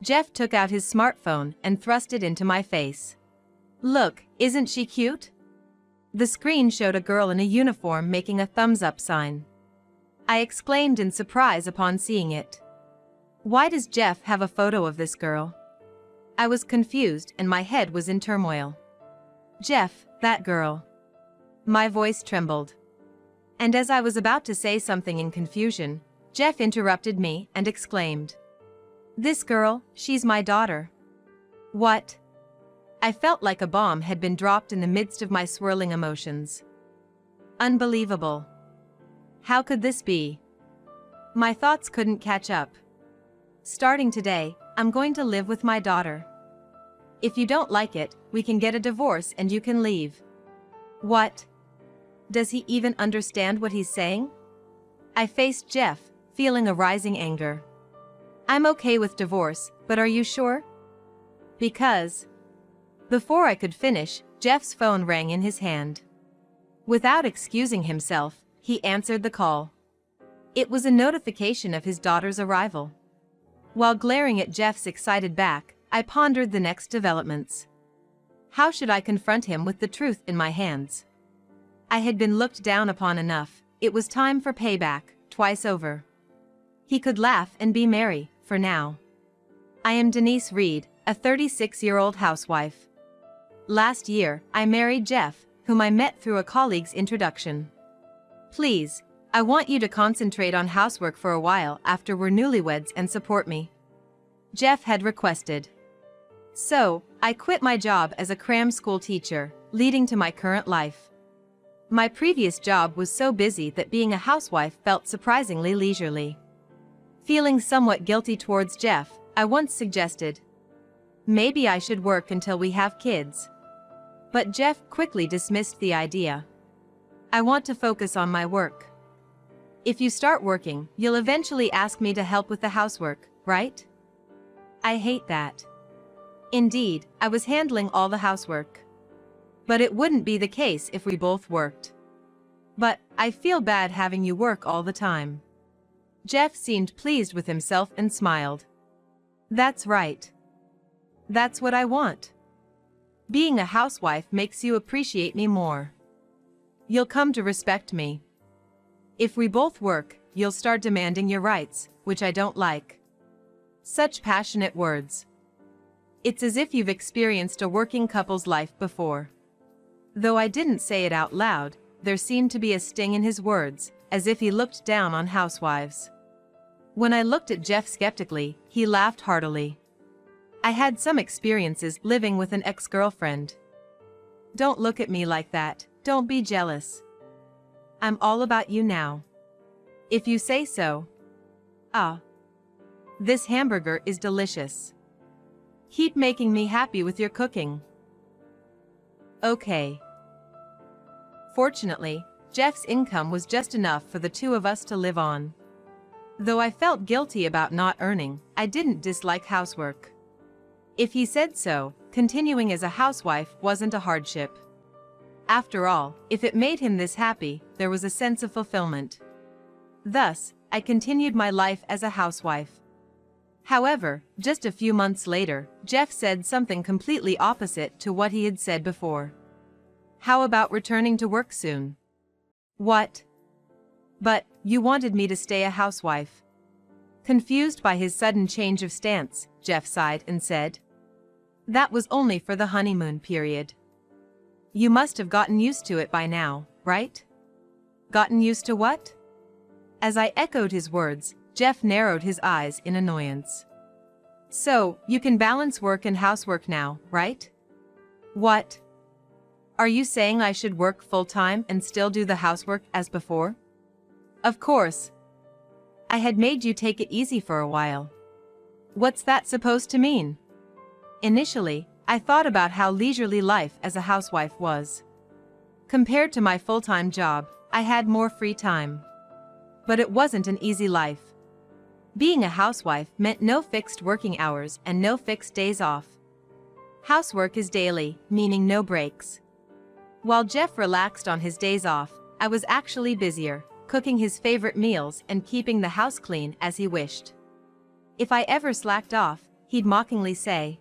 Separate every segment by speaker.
Speaker 1: Jeff took out his smartphone and thrust it into my face. "Look, isn't she cute?" The screen showed a girl in a uniform making a thumbs-up sign. I exclaimed in surprise upon seeing it. Why does Jeff have a photo of this girl? I was confused and my head was in turmoil. "Jeff, that girl." My voice trembled. And as I was about to say something in confusion, Jeff interrupted me and exclaimed, "This girl, she's my daughter." What? I felt like a bomb had been dropped in the midst of my swirling emotions. Unbelievable. How could this be? My thoughts couldn't catch up. Starting today, I'm going to live with my daughter. If you don't like it, we can get a divorce and you can leave. What? Does he even understand what he's saying? I faced Jeff, feeling a rising anger. "I'm okay with divorce, but are you sure?" "Because..." Before I could finish, Jeff's phone rang in his hand. Without excusing himself, he answered the call. It was a notification of his daughter's arrival. While glaring at Jeff's excited back, I pondered the next developments. How should I confront him with the truth in my hands? I had been looked down upon enough. It was time for payback, twice over. He could laugh and be merry, for now. I am Denise Reed, a 36-year-old housewife. Last year, I married Jeff, whom I met through a colleague's introduction. Please, I want you to concentrate on housework for a while after we're newlyweds and support me," Jeff had requested. So, I quit my job as a cram school teacher, leading to my current life. My previous job was so busy that being a housewife felt surprisingly leisurely. Feeling somewhat guilty towards Jeff, I once suggested, "Maybe I should work until we have kids." But Jeff quickly dismissed the idea. "I want to focus on my work." "If you start working, you'll eventually ask me to help with the housework, right?" I hate that. Indeed, I was handling all the housework. But it wouldn't be the case if we both worked. "But, I feel bad having you work all the time." Jeff seemed pleased with himself and smiled. "That's right. That's what I want. Being a housewife makes you appreciate me more. You'll come to respect me. If we both work, you'll start demanding your rights, which I don't like." Such passionate words. It's as if you've experienced a working couple's life before. Though I didn't say it out loud, there seemed to be a sting in his words, as if he looked down on housewives. When I looked at Jeff skeptically, he laughed heartily. "I had some experiences living with an ex-girlfriend." "Don't look at me like that, don't be jealous. I'm all about you now. If you say so." "Ah. This hamburger is delicious. Keep making me happy with your cooking." "Okay." Fortunately, Jeff's income was just enough for the two of us to live on. Though I felt guilty about not earning, I didn't dislike housework. If he said so, continuing as a housewife wasn't a hardship. After all, if it made him this happy, there was a sense of fulfillment. Thus, I continued my life as a housewife. However, just a few months later, Jeff said something completely opposite to what he had said before. "How about returning to work soon?" "What? But, you wanted me to stay a housewife." Confused by his sudden change of stance, Jeff sighed and said, "That was only for the honeymoon period. You must have gotten used to it by now, right?" "Gotten used to what?" As I echoed his words, Jeff narrowed his eyes in annoyance. "So, you can balance work and housework now, right?" "What? Are you saying I should work full-time and still do the housework as before?" "Of course. I had made you take it easy for a while." "What's that supposed to mean?" Initially, I thought about how leisurely life as a housewife was. Compared to my full-time job, I had more free time. But it wasn't an easy life. Being a housewife meant no fixed working hours and no fixed days off. Housework is daily, meaning no breaks. While Jeff relaxed on his days off, I was actually busier, cooking his favorite meals and keeping the house clean as he wished. If I ever slacked off, he'd mockingly say.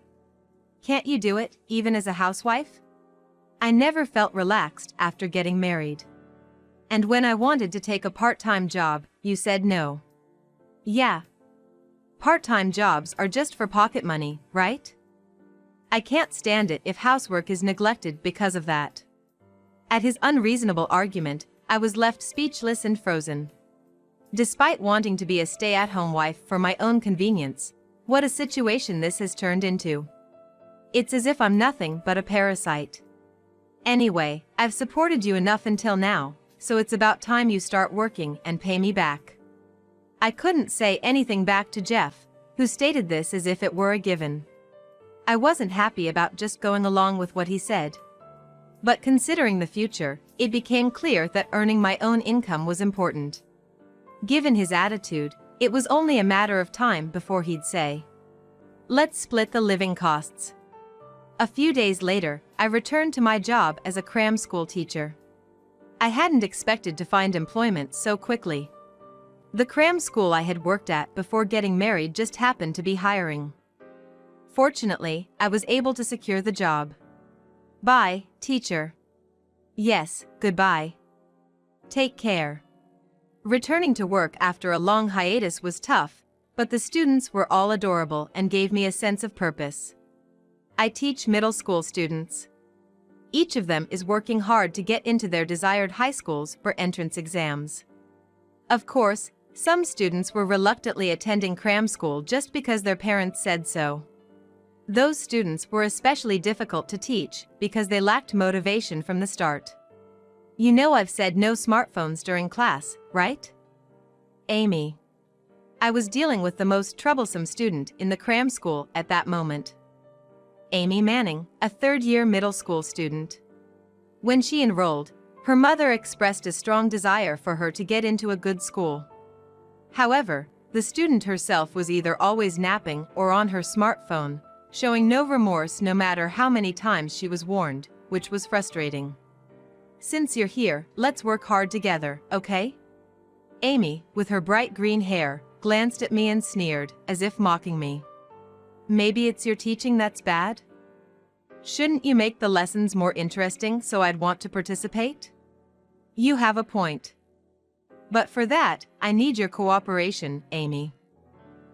Speaker 1: Can't you do it, even as a housewife? I never felt relaxed after getting married. And when I wanted to take a part-time job, you said no. Yeah. Part-time jobs are just for pocket money, right? I can't stand it if housework is neglected because of that. At his unreasonable argument, I was left speechless and frozen. Despite wanting to be a stay-at-home wife for my own convenience, what a situation this has turned into. It's as if I'm nothing but a parasite. Anyway, I've supported you enough until now, so it's about time you start working and pay me back. I couldn't say anything back to Jeff, who stated this as if it were a given. I wasn't happy about just going along with what he said. But considering the future, it became clear that earning my own income was important. Given his attitude, it was only a matter of time before he'd say, "Let's split the living costs." A few days later, I returned to my job as a cram school teacher. I hadn't expected to find employment so quickly. The cram school I had worked at before getting married just happened to be hiring. Fortunately, I was able to secure the job. Bye, teacher. Yes, goodbye. Take care. Returning to work after a long hiatus was tough, but the students were all adorable and gave me a sense of purpose. I teach middle school students. Each of them is working hard to get into their desired high schools for entrance exams. Of course, some students were reluctantly attending cram school just because their parents said so. Those students were especially difficult to teach because they lacked motivation from the start. You know I've said no smartphones during class, right? Amy. I was dealing with the most troublesome student in the cram school at that moment. Amy Manning, a third-year middle school student. When she enrolled, her mother expressed a strong desire for her to get into a good school. However, the student herself was either always napping or on her smartphone, showing no remorse no matter how many times she was warned, which was frustrating. Since you're here, let's work hard together, okay? Amy, with her bright green hair, glanced at me and sneered, as if mocking me. Maybe it's your teaching that's bad? Shouldn't you make the lessons more interesting so I'd want to participate? You have a point. But for that, I need your cooperation, Amy.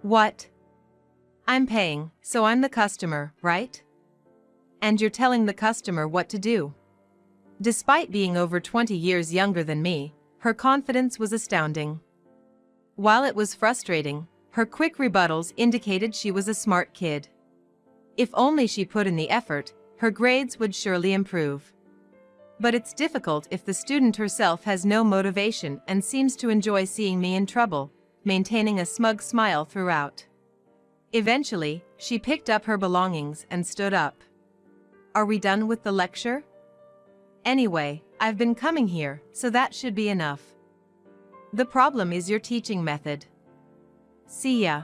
Speaker 1: What? I'm paying, so I'm the customer, right? And you're telling the customer what to do. Despite being over 20 years younger than me, her confidence was astounding. While it was frustrating, her quick rebuttals indicated she was a smart kid. If only she put in the effort, her grades would surely improve. But it's difficult if the student herself has no motivation and seems to enjoy seeing me in trouble, maintaining a smug smile throughout. Eventually, she picked up her belongings and stood up. Are we done with the lecture? Anyway, I've been coming here, so that should be enough. The problem is your teaching method. See ya.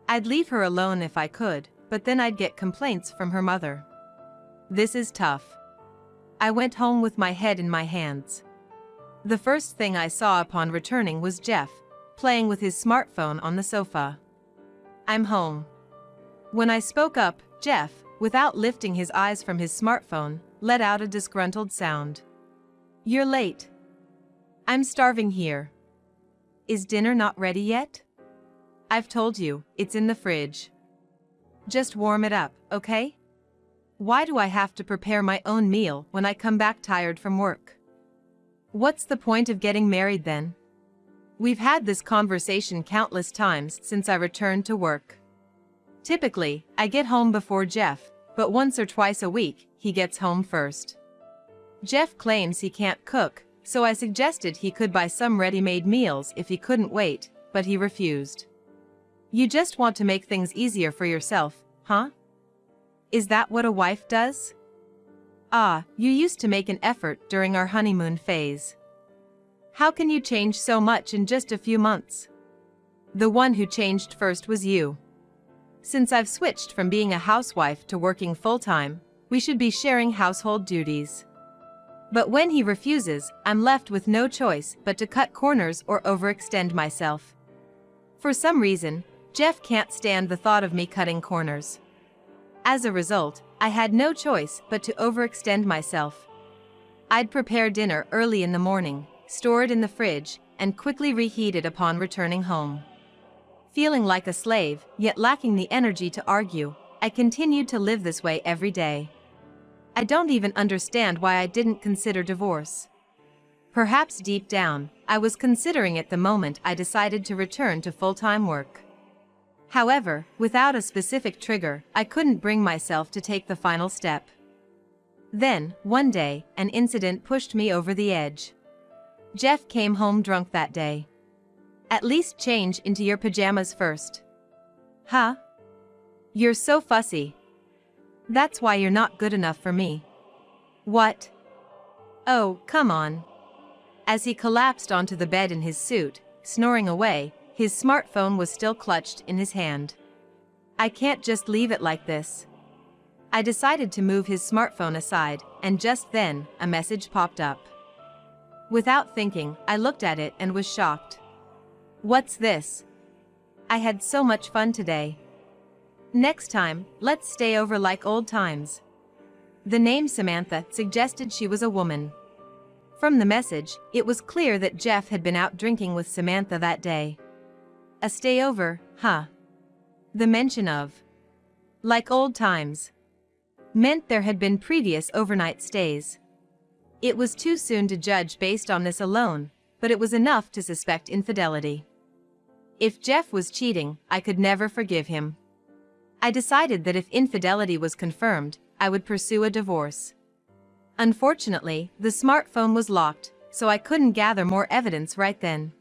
Speaker 1: I'd leave her alone if I could, but then I'd get complaints from her mother. This is tough. I went home with my head in my hands. The first thing I saw upon returning was Jeff, playing with his smartphone on the sofa. I'm home. When I spoke up, Jeff, without lifting his eyes from his smartphone, let out a disgruntled sound. You're late. I'm starving here. Is dinner not ready yet? I've told you, it's in the fridge. Just warm it up, okay? Why do I have to prepare my own meal when I come back tired from work? What's the point of getting married then? We've had this conversation countless times since I returned to work. Typically, I get home before Jeff, but once or twice a week, he gets home first. Jeff claims he can't cook, so I suggested he could buy some ready-made meals if he couldn't wait, but he refused. You just want to make things easier for yourself, huh? Is that what a wife does? Ah, you used to make an effort during our honeymoon phase. How can you change so much in just a few months? The one who changed first was you. Since I've switched from being a housewife to working full-time, we should be sharing household duties. But when he refuses, I'm left with no choice but to cut corners or overextend myself. For some reason, Jeff can't stand the thought of me cutting corners. As a result, I had no choice but to overextend myself. I'd prepare dinner early in the morning, store it in the fridge, and quickly reheat it upon returning home. Feeling like a slave, yet lacking the energy to argue, I continued to live this way every day. I don't even understand why I didn't consider divorce. Perhaps deep down, I was considering it the moment I decided to return to full-time work. However, without a specific trigger, I couldn't bring myself to take the final step. Then, one day, an incident pushed me over the edge. Jeff came home drunk that day. At least change into your pajamas first. Huh? You're so fussy. That's why you're not good enough for me. What? Oh, come on. As he collapsed onto the bed in his suit, snoring away, his smartphone was still clutched in his hand. I can't just leave it like this. I decided to move his smartphone aside, and just then, a message popped up. Without thinking, I looked at it and was shocked. What's this? I had so much fun today. Next time, let's stay over like old times. The name Samantha suggested she was a woman. From the message, it was clear that Jeff had been out drinking with Samantha that day. A stayover, huh? The mention of like old times meant there had been previous overnight stays. It was too soon to judge based on this alone, but it was enough to suspect infidelity. If Jeff was cheating, I could never forgive him. I decided that if infidelity was confirmed, I would pursue a divorce. Unfortunately, the smartphone was locked, so I couldn't gather more evidence right then.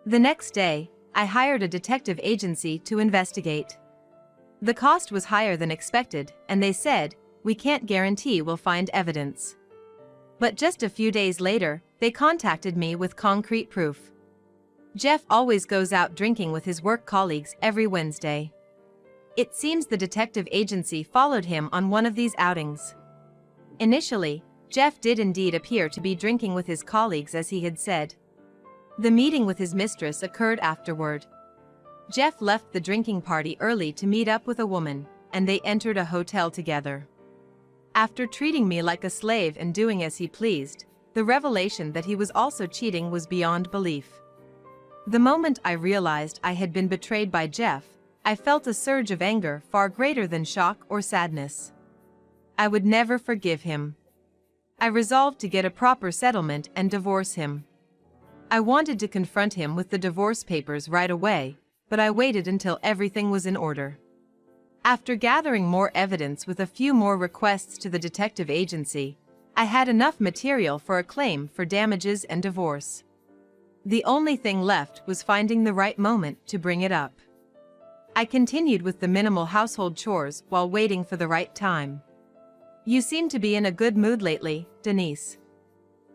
Speaker 1: The next day, I hired a detective agency to investigate. The cost was higher than expected, and they said, "We can't guarantee we'll find evidence." But just a few days later, they contacted me with concrete proof. Jeff always goes out drinking with his work colleagues every Wednesday. It seems the detective agency followed him on one of these outings. Initially, Jeff did indeed appear to be drinking with his colleagues as he had said. The meeting with his mistress occurred afterward. Jeff left the drinking party early to meet up with a woman, and they entered a hotel together. After treating me like a slave and doing as he pleased, the revelation that he was also cheating was beyond belief. The moment I realized I had been betrayed by Jeff, I felt a surge of anger far greater than shock or sadness. I would never forgive him. I resolved to get a proper settlement and divorce him. I wanted to confront him with the divorce papers right away, but I waited until everything was in order. After gathering more evidence with a few more requests to the detective agency, I had enough material for a claim for damages and divorce. The only thing left was finding the right moment to bring it up. I continued with the minimal household chores while waiting for the right time. "You seem to be in a good mood lately, Denise."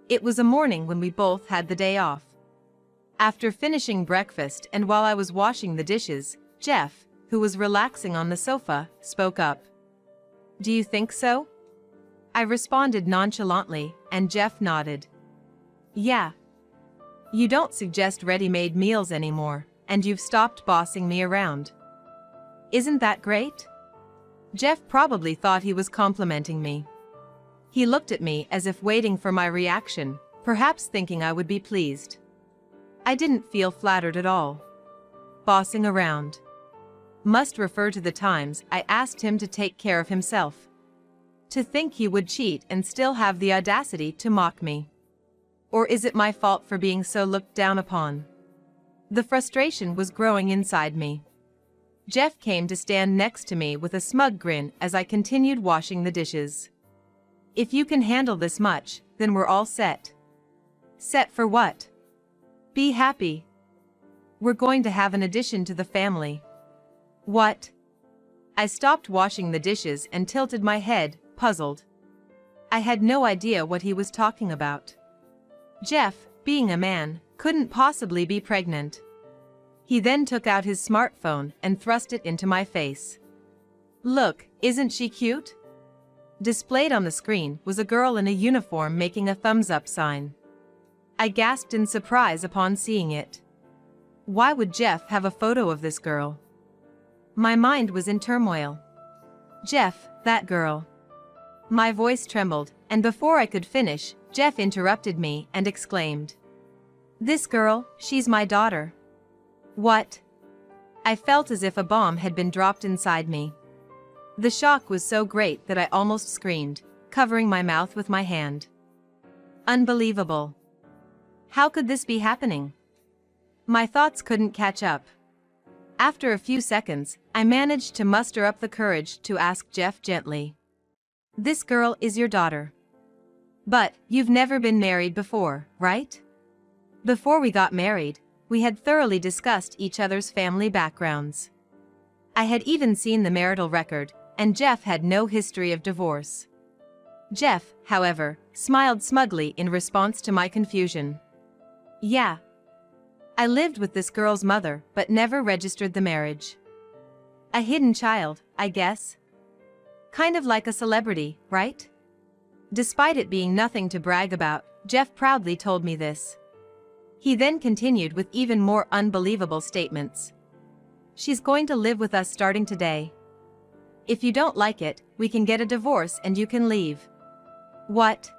Speaker 1: It was a morning when we both had the day off. After finishing breakfast and while I was washing the dishes, Jeff, who was relaxing on the sofa, spoke up. "Do you think so?" I responded nonchalantly, and Jeff nodded. "Yeah. You don't suggest ready-made meals anymore, and you've stopped bossing me around. Isn't that great?" Jeff probably thought he was complimenting me. He looked at me as if waiting for my reaction, perhaps thinking I would be pleased. I didn't feel flattered at all. Bossing around must refer to the times I asked him to take care of himself. To think he would cheat and still have the audacity to mock me. Or is it my fault for being so looked down upon? The frustration was growing inside me. Jeff came to stand next to me with a smug grin as I continued washing the dishes. "If you can handle this much, then we're all set." "Set for what?" "Be happy. We're going to have an addition to the family." "What?" I stopped washing the dishes and tilted my head, puzzled. I had no idea what he was talking about. Jeff, being a man, couldn't possibly be pregnant. He then took out his smartphone and thrust it into my face. "Look, isn't she cute?" Displayed on the screen was a girl in a uniform making a thumbs-up sign. I gasped in surprise upon seeing it. Why would Jeff have a photo of this girl? My mind was in turmoil. Jeff, that girl. My voice trembled, and before I could finish, Jeff interrupted me and exclaimed. This girl, she's my daughter. What? I felt as if a bomb had been dropped inside me. The shock was so great that I almost screamed, covering my mouth with my hand. Unbelievable. How could this be happening? My thoughts couldn't catch up. After a few seconds, I managed to muster up the courage to ask Jeff gently. This girl is your daughter. But, you've never been married before, right? Before we got married, we had thoroughly discussed each other's family backgrounds. I had even seen the marital record, and Jeff had no history of divorce. Jeff, however, smiled smugly in response to my confusion. Yeah. I lived with this girl's mother but never registered the marriage. A hidden child, I guess. Kind of like a celebrity, right? Despite it being nothing to brag about, Jeff proudly told me this. He then continued with even more unbelievable statements. She's going to live with us starting today. If you don't like it, we can get a divorce and you can leave. What?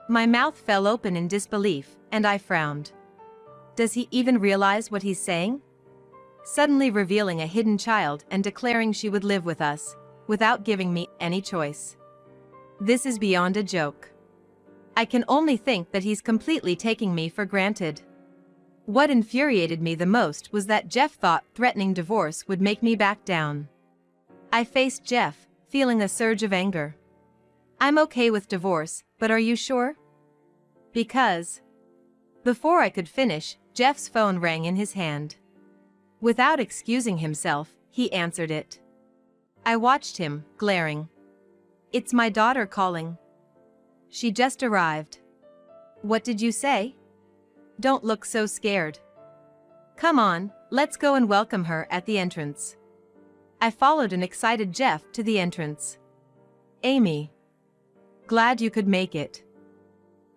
Speaker 1: My mouth fell open in disbelief, and I frowned. Does he even realize what he's saying? Suddenly revealing a hidden child and declaring she would live with us, without giving me any choice. This is beyond a joke. I can only think that he's completely taking me for granted. What infuriated me the most was that Jeff thought threatening divorce would make me back down. I faced Jeff, feeling a surge of anger. I'm okay with divorce, but are you sure? Because... Before I could finish, Jeff's phone rang in his hand. Without excusing himself, he answered it. I watched him, glaring. It's my daughter calling. She just arrived. What did you say? Don't look so scared. Come on, let's go and welcome her at the entrance. I followed an excited Jeff to the entrance. Amy. Glad you could make it.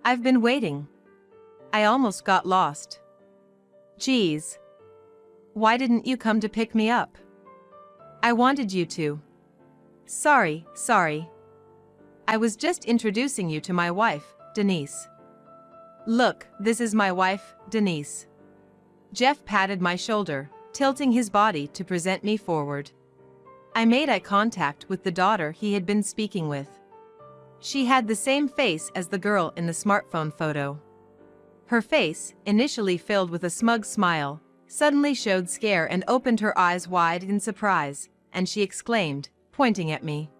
Speaker 1: I've been waiting. I almost got lost. Geez. Why didn't you come to pick me up? I wanted you to. Sorry. I was just introducing you to my wife, Denise. Look, this is my wife, Denise. Jeff patted my shoulder, tilting his body to present me forward. I made eye contact with the daughter he had been speaking with. She had the same face as the girl in the smartphone photo. Her face, initially filled with a smug smile, suddenly showed scare and opened her eyes wide in surprise, and she exclaimed, pointing at me.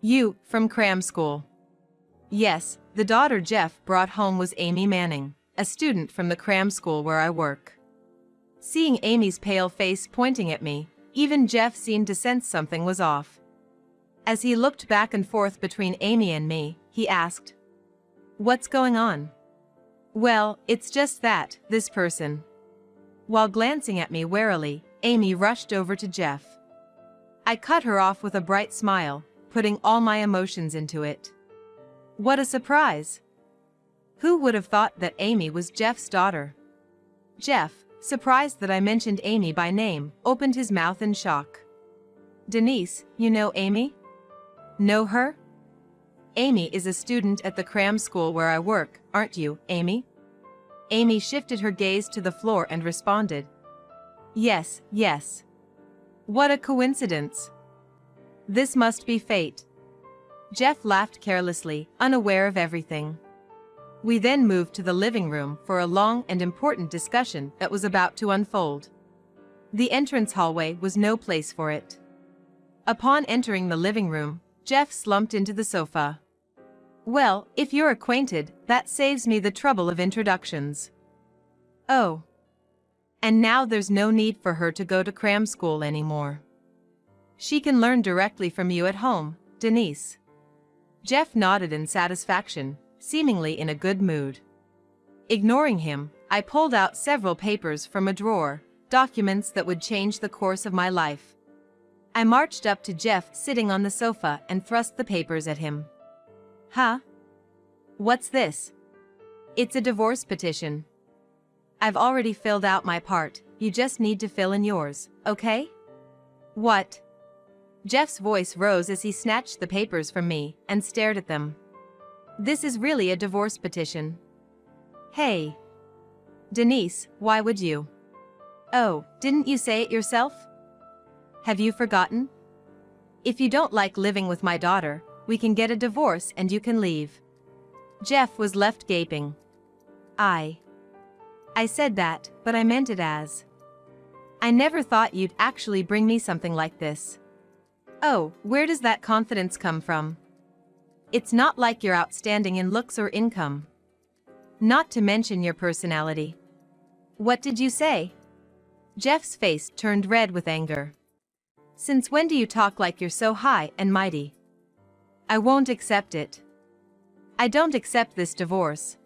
Speaker 1: You, from cram school. Yes, the daughter Jeff brought home was Amy Manning, a student from the cram school where I work. Seeing Amy's pale face pointing at me, even Jeff seemed to sense something was off. As he looked back and forth between Amy and me, he asked, What's going on? Well, it's just that, this person. While glancing at me warily, Amy rushed over to Jeff. I cut her off with a bright smile, putting all my emotions into it. What a surprise! Who would have thought that Amy was Jeff's daughter? Jeff, surprised that I mentioned Amy by name, opened his mouth in shock. Denise, you know Amy? Know her? Amy is a student at the cram school where I work, aren't you, Amy? Amy shifted her gaze to the floor and responded. Yes. What a coincidence. This must be fate. Jeff laughed carelessly, unaware of everything. We then moved to the living room for a long and important discussion that was about to unfold. The entrance hallway was no place for it. Upon entering the living room, Jeff slumped into the sofa. Well, if you're acquainted, that saves me the trouble of introductions. Oh. And now there's no need for her to go to cram school anymore. She can learn directly from you at home, Denise. Jeff nodded in satisfaction, seemingly in a good mood. Ignoring him, I pulled out several papers from a drawer, documents that would change the course of my life. I marched up to Jeff sitting on the sofa and thrust the papers at him. Huh? What's this? It's a divorce petition. I've already filled out my part, you just need to fill in yours, okay? What? Jeff's voice rose as he snatched the papers from me and stared at them. This is really a divorce petition. Hey. Denise, why would you? Oh, didn't you say it yourself? Have you forgotten? If you don't like living with my daughter, we can get a divorce and you can leave. Jeff was left gaping. I said that, but I meant it as. I never thought you'd actually bring me something like this. Oh, where does that confidence come from? It's not like you're outstanding in looks or income. Not to mention your personality. What did you say? Jeff's face turned red with anger. Since when do you talk like you're so high and mighty? I won't accept it. I don't accept this divorce.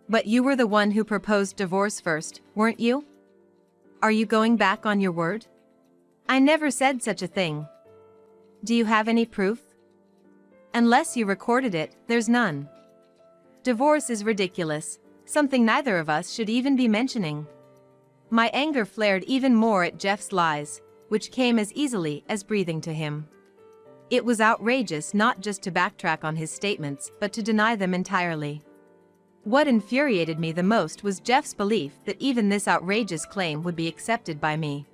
Speaker 1: But you were the one who proposed divorce first, weren't you? Are you going back on your word? I never said such a thing. Do you have any proof? Unless you recorded it, there's none. Divorce is ridiculous, something neither of us should even be mentioning. My anger flared even more at Jeff's lies, which came as easily as breathing to him. It was outrageous not just to backtrack on his statements but to deny them entirely. What infuriated me the most was Jeff's belief that even this outrageous claim would be accepted by me.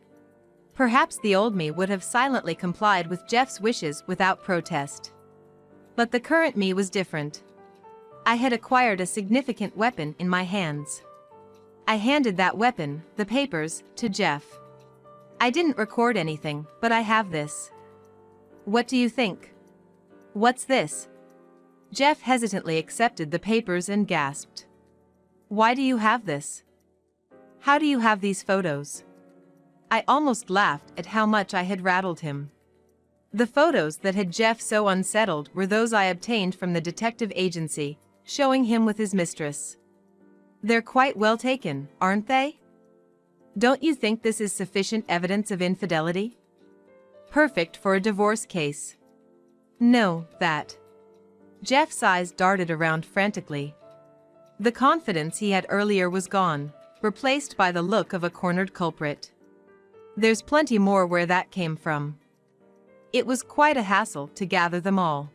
Speaker 1: Perhaps the old me would have silently complied with Jeff's wishes without protest. But the current me was different. I had acquired a significant weapon in my hands. I handed that weapon, the papers, to Jeff. I didn't record anything, but I have this. What do you think? What's this? Jeff hesitantly accepted the papers and gasped. Why do you have this? How do you have these photos? I almost laughed at how much I had rattled him. The photos that had Jeff so unsettled were those I obtained from the detective agency, showing him with his mistress. They're quite well taken, aren't they? Don't you think this is sufficient evidence of infidelity? Perfect for a divorce case. No, that. Jeff's eyes darted around frantically. The confidence he had earlier was gone, replaced by the look of a cornered culprit. There's plenty more where that came from. It was quite a hassle to gather them all.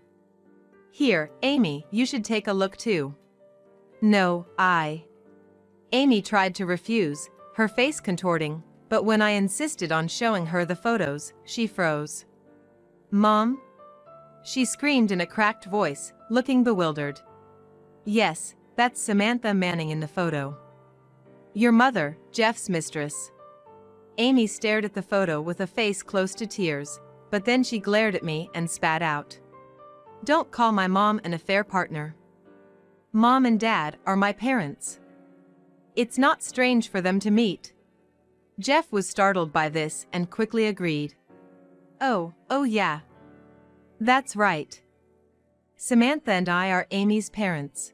Speaker 1: Here, Amy, you should take a look too. No, Amy tried to refuse, her face contorting, but when I insisted on showing her the photos, she froze. Mom? She screamed in a cracked voice, looking bewildered. Yes, that's Samantha Manning in the photo. Your mother, Jeff's mistress. Amy stared at the photo with a face close to tears, but then she glared at me and spat out. Don't call my mom an affair partner. Mom and Dad are my parents. It's not strange for them to meet. Jeff was startled by this and quickly agreed. Oh yeah. That's right. Samantha and I are Amy's parents.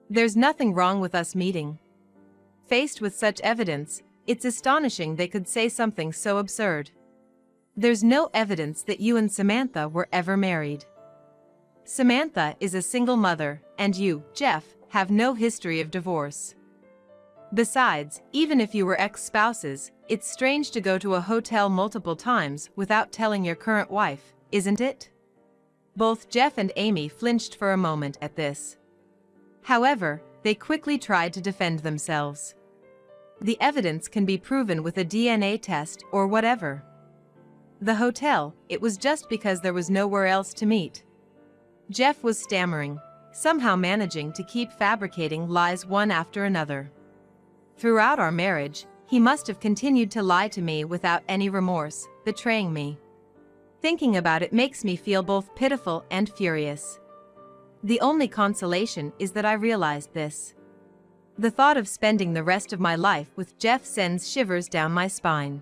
Speaker 1: There's nothing wrong with us meeting. Faced with such evidence, it's astonishing they could say something so absurd. There's no evidence that you and Samantha were ever married. Samantha is a single mother, and you, Jeff, have no history of divorce. Besides, even if you were ex-spouses, it's strange to go to a hotel multiple times without telling your current wife, isn't it? Both Jeff and Amy flinched for a moment at this. However, they quickly tried to defend themselves. The evidence can be proven with a DNA test or whatever. The hotel, it was just because there was nowhere else to meet. Jeff was stammering, somehow managing to keep fabricating lies one after another. Throughout our marriage, he must have continued to lie to me without any remorse, betraying me. Thinking about it makes me feel both pitiful and furious. The only consolation is that I realized this. The thought of spending the rest of my life with Jeff sends shivers down my spine.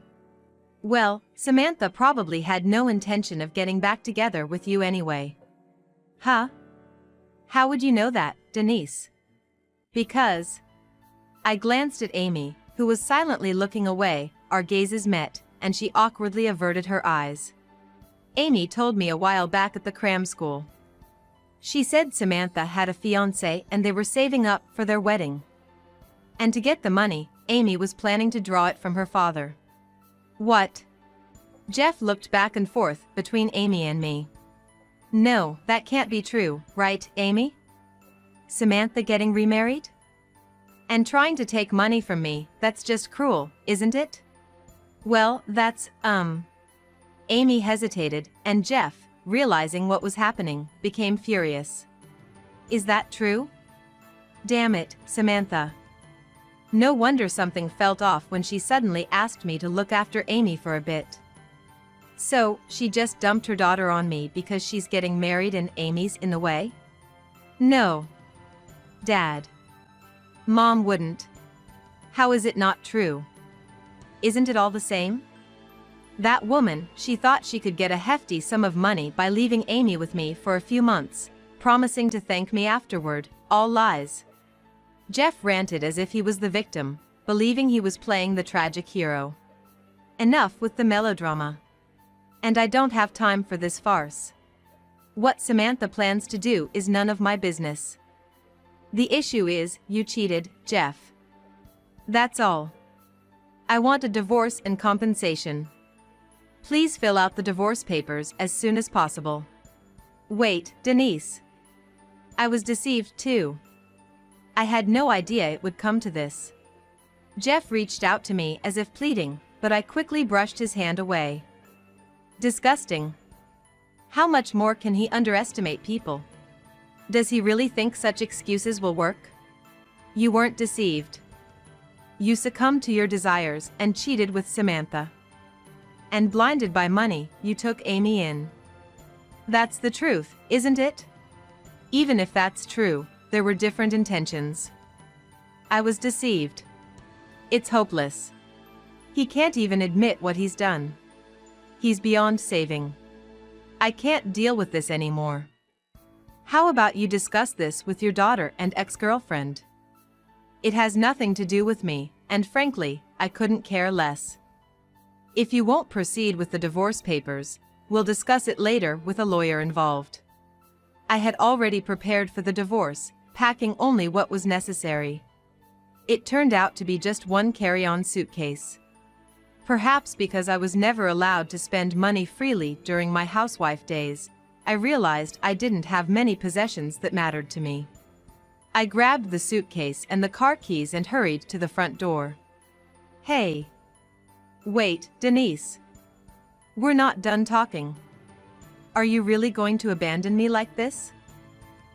Speaker 1: Well, Samantha probably had no intention of getting back together with you anyway. Huh? How would you know that, Denise? Because... I glanced at Amy, who was silently looking away. Our gazes met, and she awkwardly averted her eyes. Amy told me a while back at the cram school. She said Samantha had a fiancé and they were saving up for their wedding. And to get the money, Amy was planning to draw it from her father. What? Jeff looked back and forth between Amy and me. No, that can't be true, right, Amy? Samantha getting remarried? And trying to take money from me, that's just cruel, isn't it? Well, that's, Amy hesitated, and Jeff, realizing what was happening, became furious. Is that true? Damn it, Samantha. No wonder something felt off when she suddenly asked me to look after Amy for a bit. So, she just dumped her daughter on me because she's getting married and Amy's in the way? No. Dad. Mom wouldn't. How is it not true? Isn't it all the same? That woman, she thought she could get a hefty sum of money by leaving Amy with me for a few months, promising to thank me afterward, all lies. Jeff ranted as if he was the victim, believing he was playing the tragic hero. Enough with the melodrama. And I don't have time for this farce. What Samantha plans to do is none of my business. The issue is, you cheated, Jeff. That's all. I want a divorce and compensation. Please fill out the divorce papers as soon as possible. Wait, Denise. I was deceived too. I had no idea it would come to this. Jeff reached out to me as if pleading, but I quickly brushed his hand away. Disgusting. How much more can he underestimate people? Does he really think such excuses will work? You weren't deceived. You succumbed to your desires and cheated with Samantha. And blinded by money, you took Amy in. That's the truth, isn't it? Even if that's true, there were different intentions. I was deceived. It's hopeless. He can't even admit what he's done. He's beyond saving. I can't deal with this anymore. How about you discuss this with your daughter and ex-girlfriend? It has nothing to do with me, and frankly, I couldn't care less. If you won't proceed with the divorce papers, we'll discuss it later with a lawyer involved. I had already prepared for the divorce, packing only what was necessary. It turned out to be just one carry-on suitcase. Perhaps because I was never allowed to spend money freely during my housewife days, I realized I didn't have many possessions that mattered to me. I grabbed the suitcase and the car keys and hurried to the front door. Hey. Wait, Denise. We're not done talking. Are you really going to abandon me like this?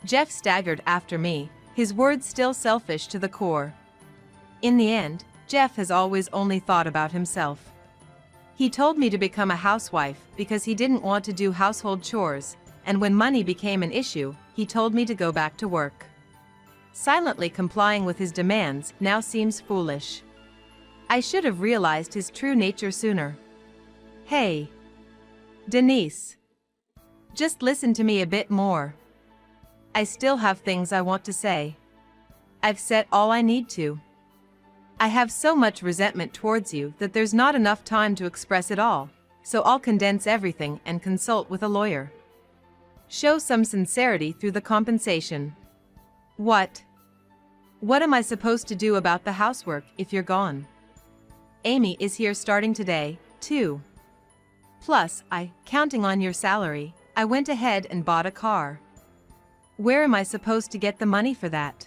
Speaker 1: Jeff staggered after me, his words still selfish to the core. In the end, Jeff has always only thought about himself. He told me to become a housewife because he didn't want to do household chores, and when money became an issue, he told me to go back to work. Silently complying with his demands now seems foolish. I should have realized his true nature sooner. Hey. Denise. Just listen to me a bit more. I still have things I want to say. I've said all I need to. I have so much resentment towards you that there's not enough time to express it all, so I'll condense everything and consult with a lawyer. Show some sincerity through the compensation. What? What am I supposed to do about the housework if you're gone? Amy is here starting today, too. Plus, counting on your salary, I went ahead and bought a car. Where am I supposed to get the money for that?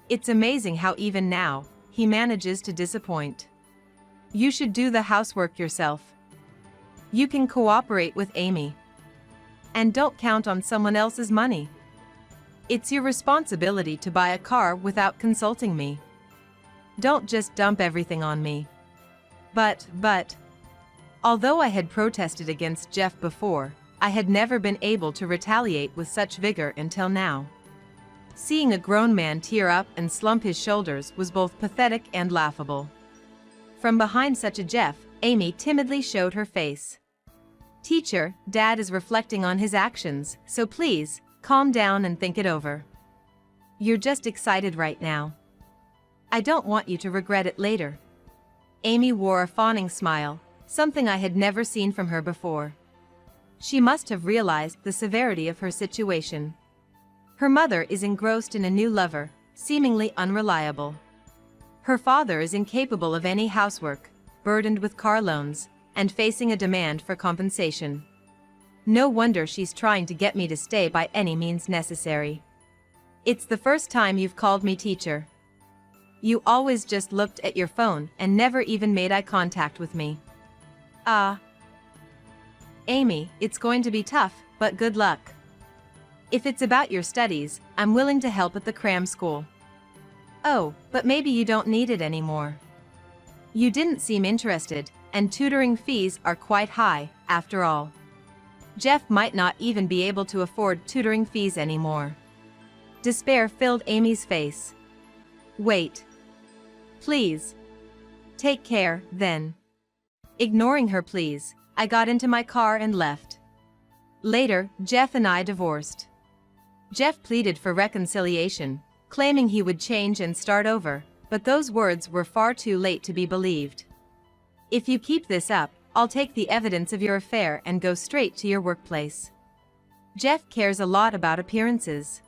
Speaker 1: It's amazing how even now, he manages to disappoint. You should do the housework yourself. You can cooperate with Amy. And don't count on someone else's money. It's your responsibility to buy a car without consulting me. Don't just dump everything on me. But, although I had protested against Jeff before, I had never been able to retaliate with such vigor until now. Seeing a grown man tear up and slump his shoulders was both pathetic and laughable. From behind such a Jeff, Amy timidly showed her face. Teacher, Dad is reflecting on his actions, so please, calm down and think it over. You're just excited right now. I don't want you to regret it later. Amy wore a fawning smile, something I had never seen from her before. She must have realized the severity of her situation. Her mother is engrossed in a new lover, seemingly unreliable. Her father is incapable of any housework, burdened with car loans, and facing a demand for compensation. No wonder she's trying to get me to stay by any means necessary. It's the first time you've called me teacher. You always just looked at your phone and never even made eye contact with me. Amy, it's going to be tough, but good luck. If it's about your studies, I'm willing to help at the cram school. Oh, but maybe you don't need it anymore. You didn't seem interested, and tutoring fees are quite high, after all. Jeff might not even be able to afford tutoring fees anymore. Despair filled Amy's face. Wait. Please. Take care, then. Ignoring her pleas, I got into my car and left. Later, Jeff and I divorced. Jeff pleaded for reconciliation, claiming he would change and start over, but those words were far too late to be believed. If you keep this up, I'll take the evidence of your affair and go straight to your workplace. Jeff cares a lot about appearances.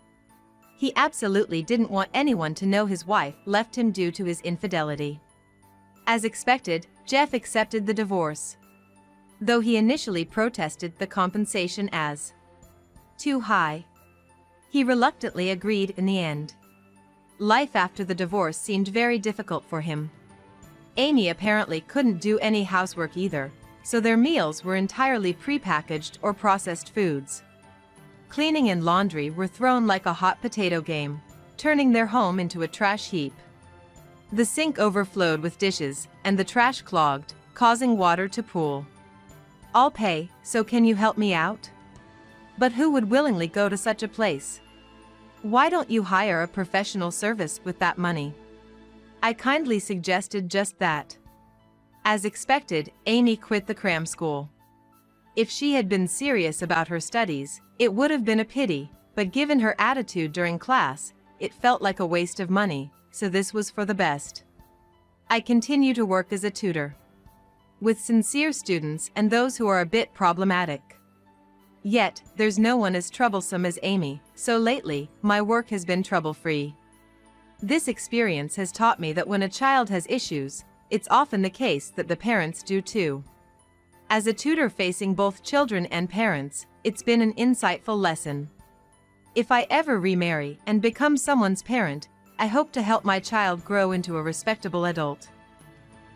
Speaker 1: He absolutely didn't want anyone to know his wife left him due to his infidelity. As expected, Jeff accepted the divorce. Though he initially protested the compensation as too high, he reluctantly agreed in the end. Life after the divorce seemed very difficult for him. Amy apparently couldn't do any housework either, so their meals were entirely prepackaged or processed foods. Cleaning and laundry were thrown like a hot potato game, turning their home into a trash heap. The sink overflowed with dishes, and the trash clogged, causing water to pool. I'll pay, so can you help me out? But who would willingly go to such a place? Why don't you hire a professional service with that money? I kindly suggested just that. As expected, Amy quit the cram school. If she had been serious about her studies, it would have been a pity, but given her attitude during class, it felt like a waste of money, so this was for the best. I continue to work as a tutor, with sincere students and those who are a bit problematic. Yet, there's no one as troublesome as Amy, so lately, my work has been trouble-free. This experience has taught me that when a child has issues, it's often the case that the parents do too. As a tutor facing both children and parents, it's been an insightful lesson. If I ever remarry and become someone's parent, I hope to help my child grow into a respectable adult.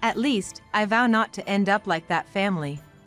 Speaker 1: At least, I vow not to end up like that family.